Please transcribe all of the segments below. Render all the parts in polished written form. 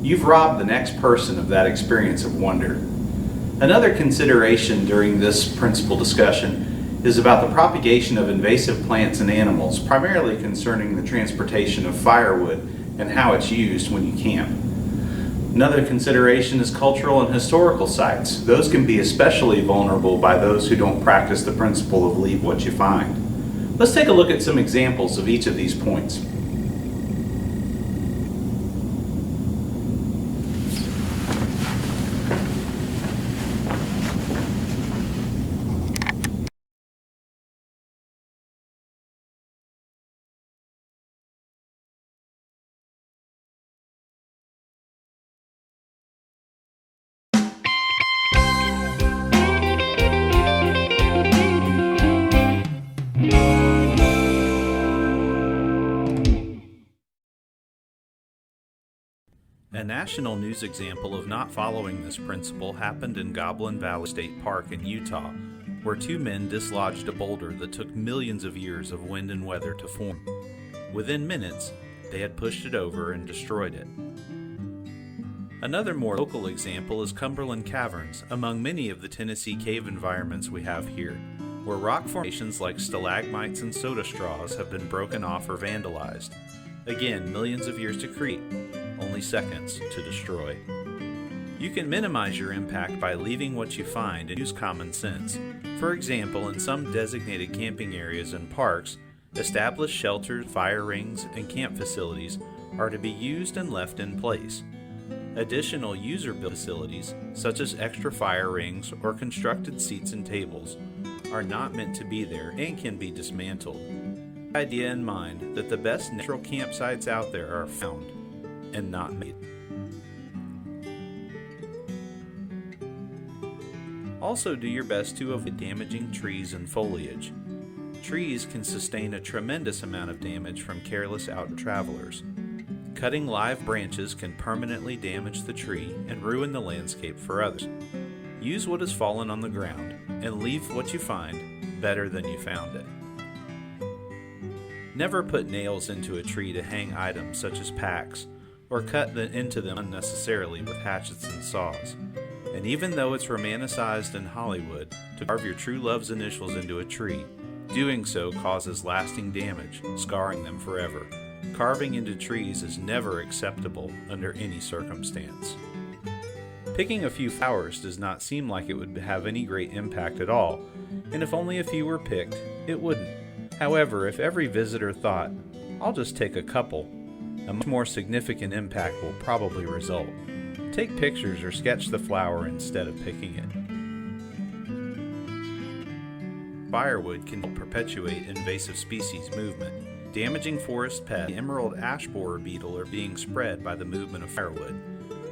you've robbed the next person of that experience of wonder. Another consideration during this principle discussion is about the propagation of invasive plants and animals, primarily concerning the transportation of firewood and how it's used when you camp. Another consideration is cultural and historical sites. Those can be especially vulnerable by those who don't practice the principle of leave what you find. Let's take a look at some examples of each of these points. A national news example of not following this principle happened in Goblin Valley State Park in Utah, where two men dislodged a boulder that took millions of years of wind and weather to form. Within minutes, they had pushed it over and destroyed it. Another more local example is Cumberland Caverns, among many of the Tennessee cave environments we have here, where rock formations like stalagmites and soda straws have been broken off or vandalized. Again, millions of years to create, only seconds to destroy. You can minimize your impact by leaving what you find and use common sense. For example, in some designated camping areas and parks, established shelters, fire rings, and camp facilities are to be used and left in place. Additional user-built facilities, such as extra fire rings or constructed seats and tables, are not meant to be there and can be dismantled. The idea in mind that the best natural campsites out there are found and not made. Also, do your best to avoid damaging trees and foliage. Trees can sustain a tremendous amount of damage from careless outdoor travelers. Cutting live branches can permanently damage the tree and ruin the landscape for others. Use what has fallen on the ground and leave what you find better than you found it. Never put nails into a tree to hang items such as packs, or cut into them unnecessarily with hatchets and saws. And even though it's romanticized in Hollywood to carve your true love's initials into a tree, doing so causes lasting damage, scarring them forever. Carving into trees is never acceptable under any circumstance. Picking a few flowers does not seem like it would have any great impact at all, and if only a few were picked, it wouldn't. However, if every visitor thought, "I'll just take a couple," a much more significant impact will probably result. Take pictures or sketch the flower instead of picking it. Firewood can perpetuate invasive species movement. Damaging forest pest, the emerald ash borer beetle, are being spread by the movement of firewood.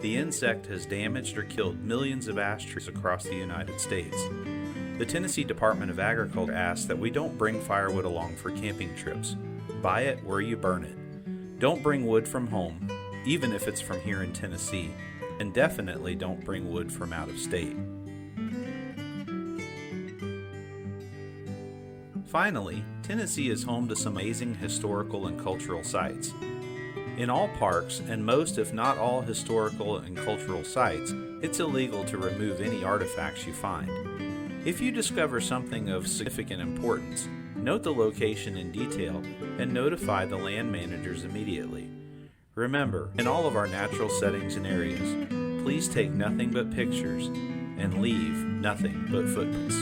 The insect has damaged or killed millions of ash trees across the United States. The Tennessee Department of Agriculture asks that we don't bring firewood along for camping trips. Buy it where you burn it. Don't bring wood from home, even if it's from here in Tennessee, and definitely don't bring wood from out of state. Finally, Tennessee is home to some amazing historical and cultural sites. In all parks, and most if not all historical and cultural sites, it's illegal to remove any artifacts you find. If you discover something of significant importance, note the location in detail and notify the land managers immediately. Remember, in all of our natural settings and areas, please take nothing but pictures and leave nothing but footprints.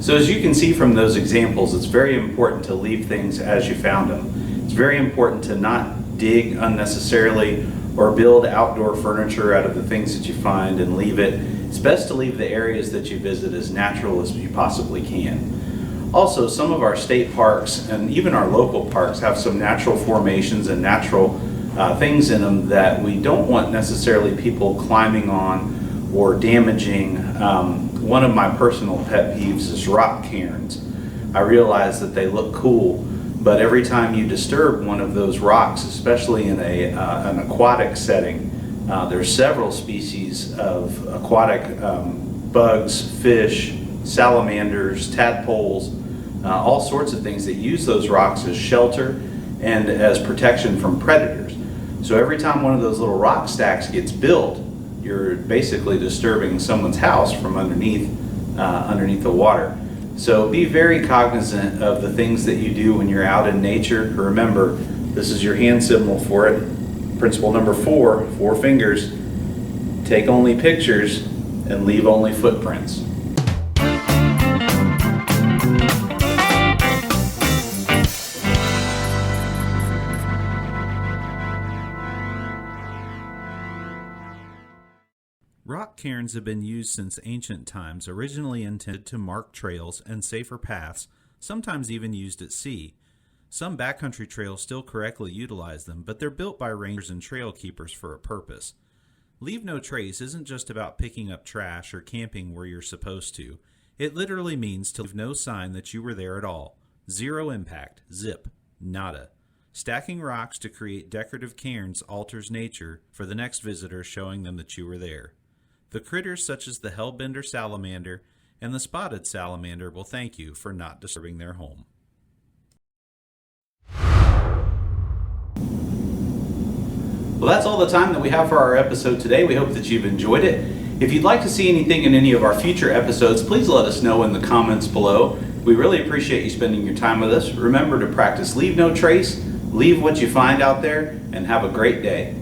So as you can see from those examples, it's very important to leave things as you found them. It's very important to not dig unnecessarily or build outdoor furniture out of the things that you find and leave it. It's best to leave the areas that you visit as natural as you possibly can. Also, some of our state parks and even our local parks have some natural formations and natural things in them that we don't want necessarily people climbing on or damaging. One of my personal pet peeves is rock cairns. I realize that they look cool, but every time you disturb one of those rocks, especially in an aquatic setting, there's several species of aquatic bugs, fish, salamanders, tadpoles, all sorts of things that use those rocks as shelter and as protection from predators. So every time one of those little rock stacks gets built, you're basically disturbing someone's house from underneath the water. So be very cognizant of the things that you do when you're out in nature. Remember, this is your hand symbol for it. Principle number 4, 4 fingers. Take only pictures and leave only footprints. Rock cairns have been used since ancient times, originally intended to mark trails and safer paths, sometimes even used at sea. Some backcountry trails still correctly utilize them, but they're built by rangers and trail keepers for a purpose. Leave no trace isn't just about picking up trash or camping where you're supposed to. It literally means to leave no sign that you were there at all. Zero impact. Zip. Nada. Stacking rocks to create decorative cairns alters nature for the next visitor, showing them that you were there. The critters such as the hellbender salamander and the spotted salamander will thank you for not disturbing their home. Well, that's all the time that we have for our episode today. We hope that you've enjoyed it. If you'd like to see anything in any of our future episodes, please let us know in the comments below. We really appreciate you spending your time with us. Remember to practice leave no trace, leave what you find out there, and have a great day.